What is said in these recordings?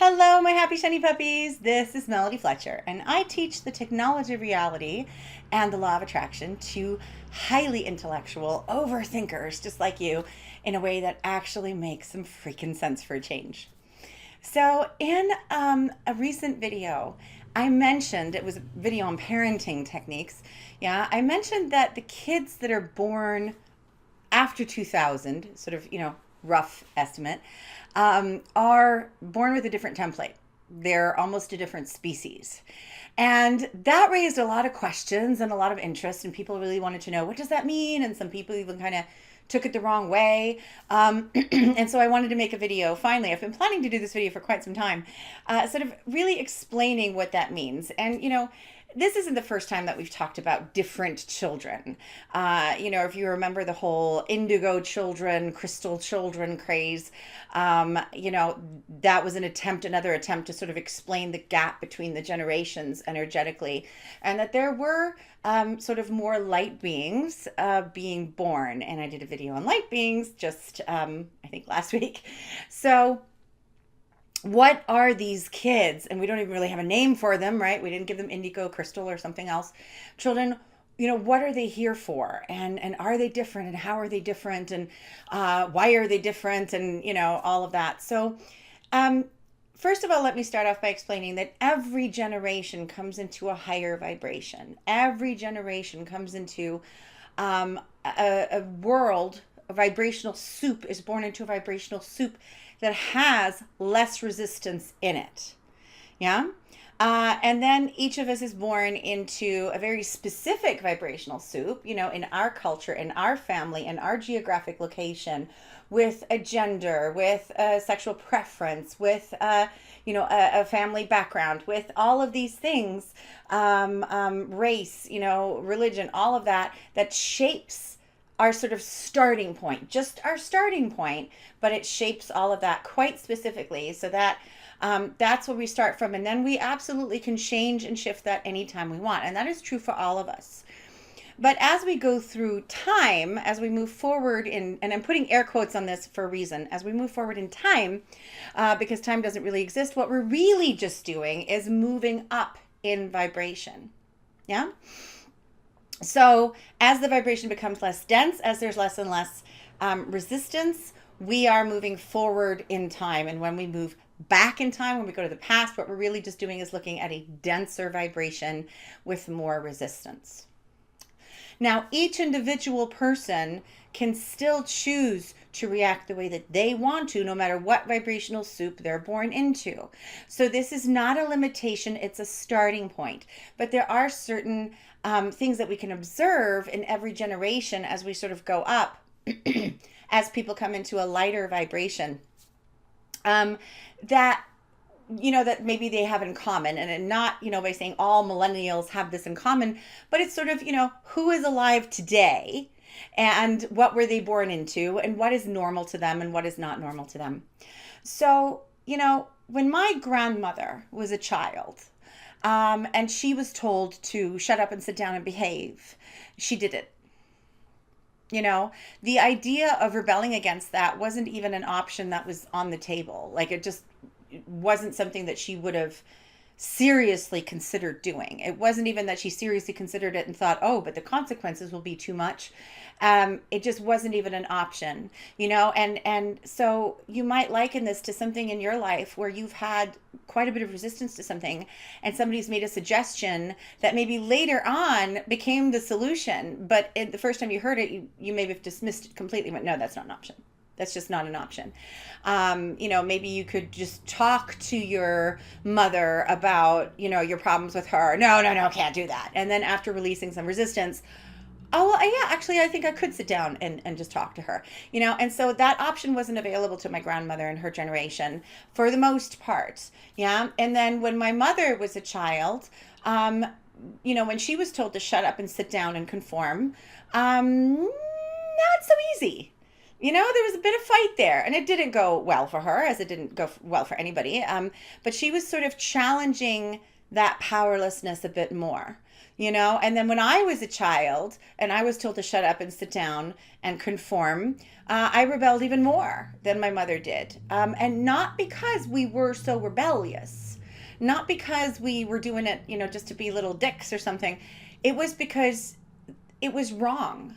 Hello, my happy shiny puppies. This is Melody Fletcher, and I teach the technology of reality and the law of attraction to highly intellectual overthinkers just like you in a way that actually makes some freaking sense for a change. So, in a recent video, I mentioned it was a video on parenting techniques. Yeah, I mentioned that the kids that are born after 2000, sort of, rough estimate, are born with a different template. They're almost a different species. And that raised a lot of questions and a lot of interest, and people really wanted to know, what does that mean? And some people even kind of took it the wrong way. And so I wanted to make a video. Finally, I've been planning to do this video for quite some time, sort of really explaining what that means. And, this isn't the first time that we've talked about different children. If you remember the whole indigo children, crystal children craze, that was another attempt to sort of explain the gap between the generations energetically, and that there were sort of more light beings being born. And I did a video on light beings just, I think, last week. So what are these kids? And we don't even really have a name for them, right? We didn't give them indigo, crystal, or something else. Children, what are they here for? And are they different? And how are they different? And why are they different? And, all of that. So first of all, let me start off by explaining that every generation comes into a higher vibration. Every generation comes into a world, a vibrational soup is born into a vibrational soup that has less resistance in it. Yeah. And then each of us is born into a very specific vibrational soup, in our culture, in our family, in our geographic location, with a gender, with a sexual preference, with, a family background, with all of these things, race, religion, all of that shapes our sort of starting point, just our starting point, but it shapes all of that quite specifically, so that that's where we start from. And then we absolutely can change and shift that anytime we want. And that is true for all of us. But as we go through time, as we move forward and I'm putting air quotes on this for a reason, as we move forward in time, because time doesn't really exist, what we're really just doing is moving up in vibration. Yeah? So as the vibration becomes less dense, as there's less and less resistance, we are moving forward in time. And when we move back in time, when we go to the past, what we're really just doing is looking at a denser vibration with more resistance. Now, each individual person can still choose to react the way that they want to, no matter what vibrational soup they're born into. So this is not a limitation, it's a starting point. But there are certain things that we can observe in every generation as we sort of go up, as people come into a lighter vibration, that maybe they have in common. And not, by saying all millennials have this in common, but it's sort of, who is alive today and what were they born into and what is normal to them and what is not normal to them. So, when my grandmother was a child, and she was told to shut up and sit down and behave, she did it. The idea of rebelling against that wasn't even an option that was on the table. Like, it just wasn't something that she would have seriously considered doing. It wasn't even that she seriously considered it and thought, oh, but the consequences will be too much. It just wasn't even an option, and so you might liken this to something in your life where you've had quite a bit of resistance to something, and somebody's made a suggestion that maybe later on became the solution, but the first time you heard it, you maybe have dismissed it completely, but no, that's not an option. That's just not an option. Maybe you could just talk to your mother about, your problems with her. No, can't do that. And then after releasing some resistance, oh, well, yeah, actually, I think I could sit down and just talk to her, and so that option wasn't available to my grandmother and her generation for the most part. Yeah. And then when my mother was a child, when she was told to shut up and sit down and conform, not so easy. There was a bit of fight there, and it didn't go well for her, as it didn't go well for anybody. But she was sort of challenging that powerlessness a bit more, you know? And then when I was a child and I was told to shut up and sit down and conform, I rebelled even more than my mother did. And not because we were so rebellious, not because we were doing it, you know, just to be little dicks or something. It was because it was wrong.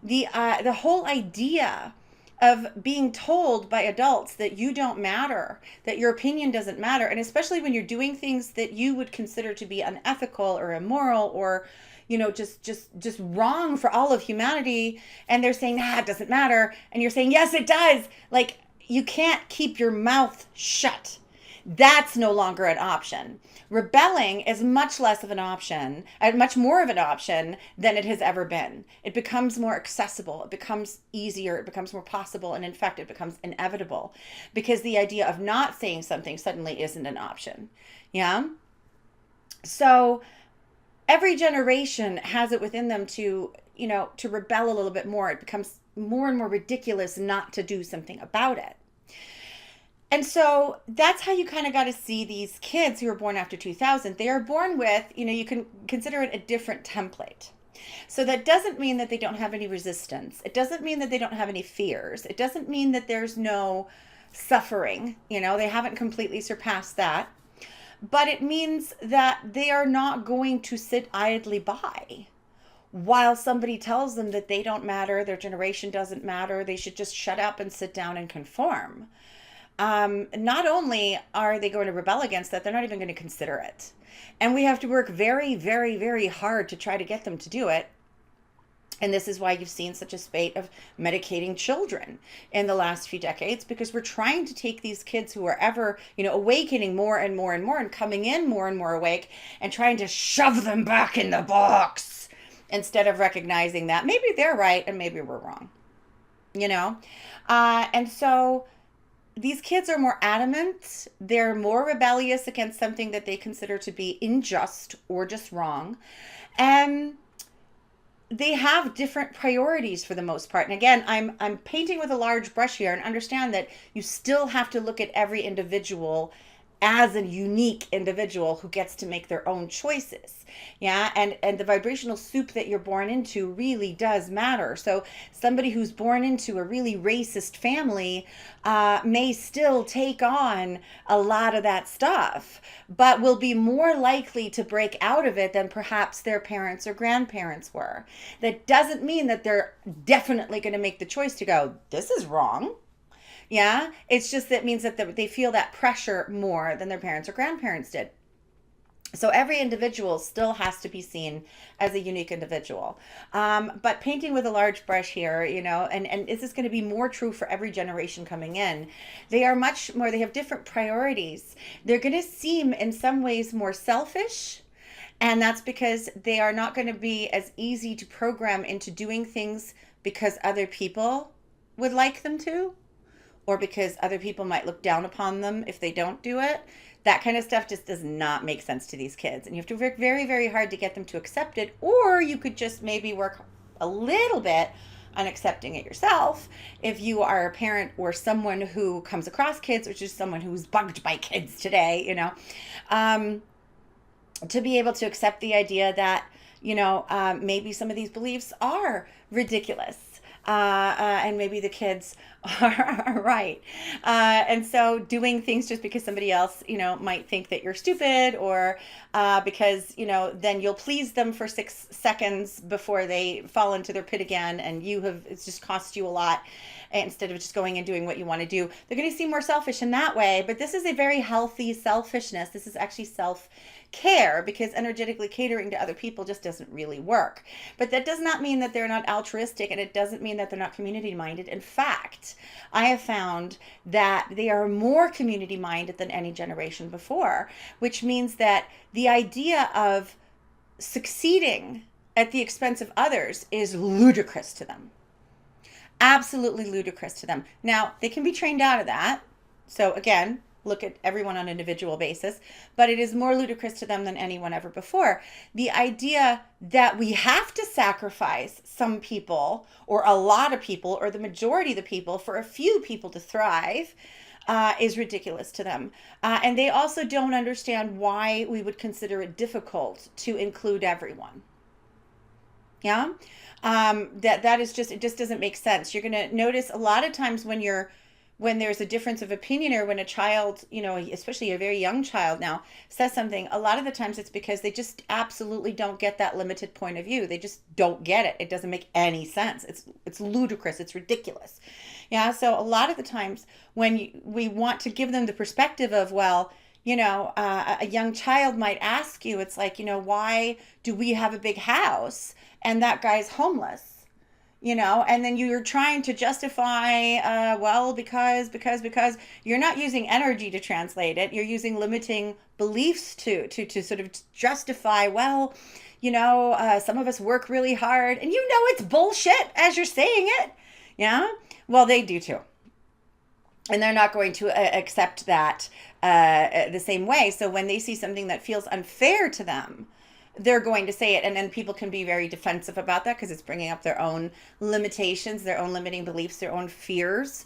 The whole idea of being told by adults that you don't matter, that your opinion doesn't matter, and especially when you're doing things that you would consider to be unethical or immoral or, you know, just wrong for all of humanity, and they're saying, nah, it doesn't matter, and you're saying, yes, it does. Like, you can't keep your mouth shut. That's no longer an option. Rebelling is much less of an option, much more of an option than it has ever been. It becomes more accessible, it becomes easier, it becomes more possible, and in fact, it becomes inevitable because the idea of not saying something suddenly isn't an option. Yeah? So every generation has it within them to, you know, to rebel a little bit more. It becomes more and more ridiculous not to do something about it. And so that's how you kind of got to see these kids who were born after 2000. They are born with, you know, you can consider it a different template. So that doesn't mean that they don't have any resistance. It doesn't mean that they don't have any fears. It doesn't mean that there's no suffering. You know, they haven't completely surpassed that. But it means that they are not going to sit idly by while somebody tells them that they don't matter, their generation doesn't matter, they should just shut up and sit down and conform. Not only are they going to rebel against that, they're not even going to consider it. And we have to work very, very, very hard to try to get them to do it. And this is why you've seen such a spate of medicating children in the last few decades, because we're trying to take these kids who are ever, you know, awakening more and more and more and coming in more and more awake and trying to shove them back in the box instead of recognizing that maybe they're right and maybe we're wrong, you know? And so these kids are more adamant. They're more rebellious against something that they consider to be unjust or just wrong. And they have different priorities for the most part. And again, I'm painting with a large brush here, and understand that you still have to look at every individual as a unique individual who gets to make their own choices. Yeah. And the vibrational soup that you're born into really does matter. So somebody who's born into a really racist family may still take on a lot of that stuff, but will be more likely to break out of it than perhaps their parents or grandparents were. That doesn't mean that they're definitely going to make the choice to go, this is wrong. Yeah, it's just that means that they feel that pressure more than their parents or grandparents did. So every individual still has to be seen as a unique individual. But painting with a large brush here, you know, and this is going to be more true for every generation coming in. They are much more, they have different priorities. They're going to seem in some ways more selfish. And that's because they are not going to be as easy to program into doing things because other people would like them to, or because other people might look down upon them if they don't do it. That kind of stuff just does not make sense to these kids. And you have to work very, very hard to get them to accept it. Or you could just maybe work a little bit on accepting it yourself if you are a parent or someone who comes across kids, which is someone who's bugged by kids today, you know, to be able to accept the idea that, you know, maybe some of these beliefs are ridiculous. And maybe the kids are right. And so doing things just because somebody else, you know, might think that you're stupid, or because, you know, then you'll please them for 6 seconds before they fall into their pit again. And it's just cost you a lot instead of just going and doing what you want to do. They're going to seem more selfish in that way. But this is a very healthy selfishness. This is actually self-care, because energetically catering to other people just doesn't really work. But that does not mean that they're not altruistic, and it doesn't mean that they're not community minded. In fact, I have found that they are more community minded than any generation before, which means that the idea of succeeding at the expense of others is ludicrous to them. Absolutely ludicrous to them. Now, they can be trained out of that. So again, look at everyone on an individual basis, but it is more ludicrous to them than anyone ever before. The idea that we have to sacrifice some people, or a lot of people, or the majority of the people, for a few people to thrive, is ridiculous to them. And they also don't understand why we would consider it difficult to include everyone. Yeah. That is just, it just doesn't make sense. You're going to notice a lot of times when there's a difference of opinion, or when a child, especially a very young child now, says something, a lot of the times it's because they just absolutely don't get that limited point of view. They just don't get it. It doesn't make any sense. It's ludicrous. It's ridiculous. Yeah. So a lot of the times when we want to give them the perspective of, well, a young child might ask you, it's like, why do we have a big house and that guy's homeless? And then you're trying to justify, well, because you're not using energy to translate it. You're using limiting beliefs to sort of justify, well, some of us work really hard, and it's bullshit as you're saying it. Yeah. Well, they do too. And they're not going to accept that the same way. So when they see something that feels unfair to them, they're going to say it. And then people can be very defensive about that because it's bringing up their own limitations, their own limiting beliefs, their own fears,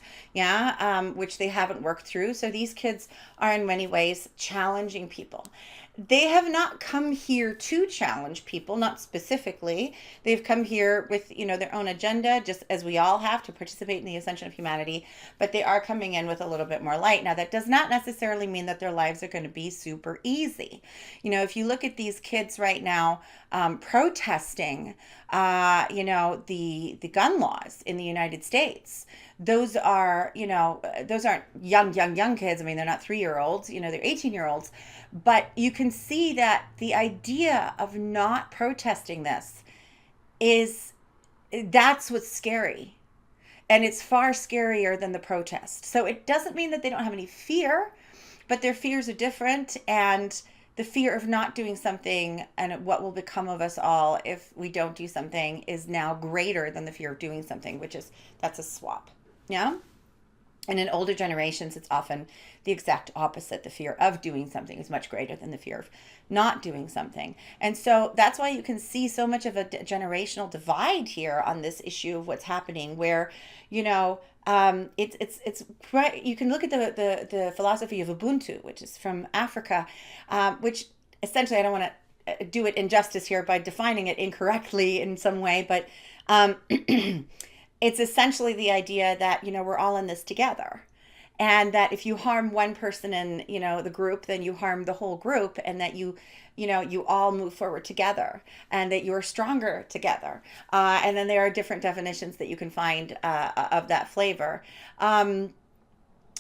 which they haven't worked through. So these kids are in many ways challenging people. They have not come here to challenge people, not specifically. They've come here with, their own agenda, just as we all have to participate in the ascension of humanity, but they are coming in with a little bit more light. Now, that does not necessarily mean that their lives are going to be super easy. If you look at these kids right now, protesting, the gun laws in the United States, those are, those aren't young kids. I mean, they're not 3-year-olds, they're 18-year-olds. But you can see that the idea of not protesting this that's what's scary. And it's far scarier than the protest. So it doesn't mean that they don't have any fear, but their fears are different. And the fear of not doing something and what will become of us all if we don't do something is now greater than the fear of doing something, that's a swap. Yeah. And in older generations, it's often the exact opposite. The fear of doing something is much greater than the fear of not doing something. And so that's why you can see so much of a generational divide here on this issue of what's happening, where, it's you can look at the philosophy of Ubuntu, which is from Africa, which essentially, I don't want to do it injustice here by defining it incorrectly in some way, but it's essentially the idea that, we're all in this together. And that if you harm one person in, the group, then you harm the whole group, and that you all move forward together, and that you're stronger together. And then there are different definitions that you can find of that flavor.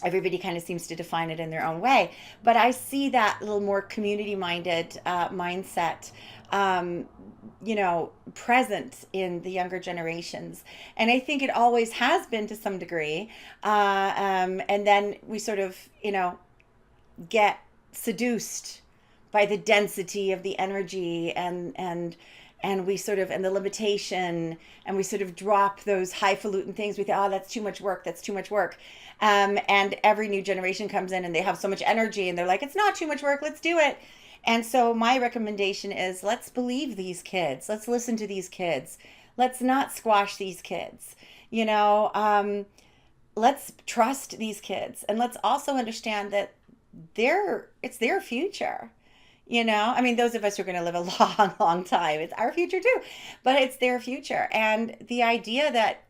Everybody kind of seems to define it in their own way. But I see that little more community-minded mindset present in the younger generations. And I think it always has been to some degree. And then we sort of, get seduced by the density of the energy and we sort of, and the limitation, and we sort of drop those highfalutin things. We think, oh, that's too much work. That's too much work. And every new generation comes in and they have so much energy and they're like, it's not too much work. Let's do it. And so my recommendation is, let's believe these kids. Let's listen to these kids. Let's not squash these kids. Let's trust these kids. And let's also understand that it's their future. I mean, those of us who are going to live a long, long time, it's our future too, but it's their future. And the idea that,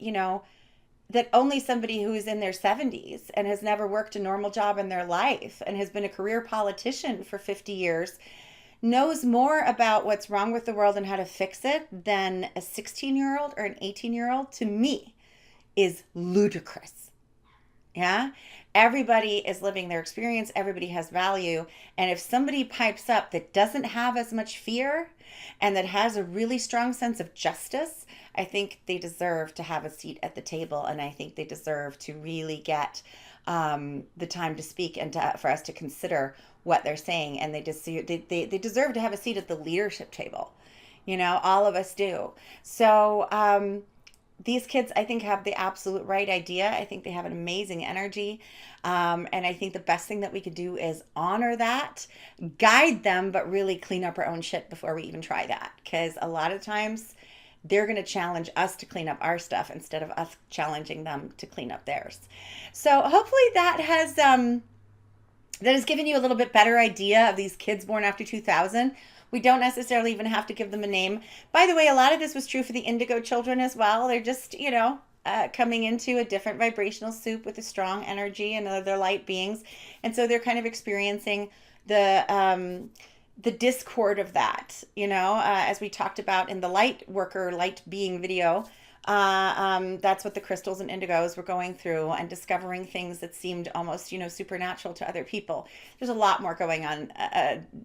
that only somebody who is in their 70s and has never worked a normal job in their life and has been a career politician for 50 years knows more about what's wrong with the world and how to fix it than a 16-year-old or an 18-year-old, to me, is ludicrous. Yeah? Everybody is living their experience. Everybody has value. And if somebody pipes up that doesn't have as much fear and that has a really strong sense of justice, I think they deserve to have a seat at the table. And I think they deserve to really get the time to speak and for us to consider what they're saying. And they deserve to have a seat at the leadership table. All of us do. So, these kids, I think, have the absolute right idea. I think they have an amazing energy. And I think the best thing that we could do is honor that, guide them, but really clean up our own shit before we even try that. Because a lot of times they're going to challenge us to clean up our stuff instead of us challenging them to clean up theirs. So hopefully that has given you a little bit better idea of these kids born after 2000. We don't necessarily even have to give them a name. By the way, a lot of this was true for the indigo children as well. They're just, coming into a different vibrational soup with a strong energy, and they're light beings. And so they're kind of experiencing the discord of that, as we talked about in the light worker, light being video. That's what the crystals and indigos were going through, and discovering things that seemed almost, supernatural to other people. There's a lot more going on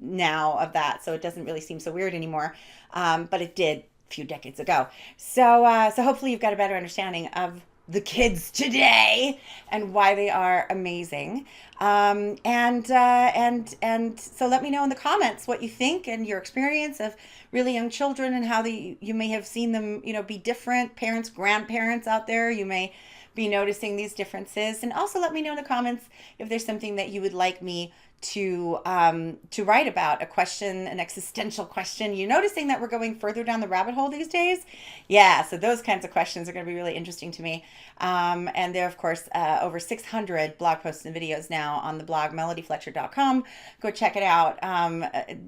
now of that, so it doesn't really seem so weird anymore. But it did a few decades ago. So hopefully you've got a better understanding of the kids today and why they are amazing. And so let me know in the comments what you think and your experience of really young children, and how you may have seen them, be different. Parents, grandparents out there, you may be noticing these differences. And also let me know in the comments if there's something that you would like me to write about, a question, an existential question. You're noticing that we're going further down the rabbit hole these days? Yeah, so those kinds of questions are going to be really interesting to me. And there are, of course, over 600 blog posts and videos now on the blog, melodyfletcher.com. Go check it out,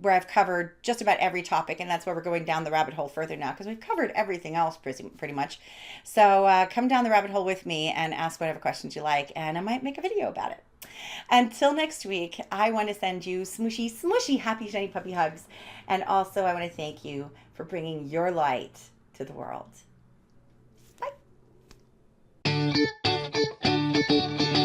where I've covered just about every topic, and that's where we're going down the rabbit hole further now, because we've covered everything else pretty much. So come down the rabbit hole with me and ask whatever questions you like, and I might make a video about it. Until next week, I want to send you smooshy, smushy, happy, shiny puppy hugs. And also, I want to thank you for bringing your light to the world. Bye.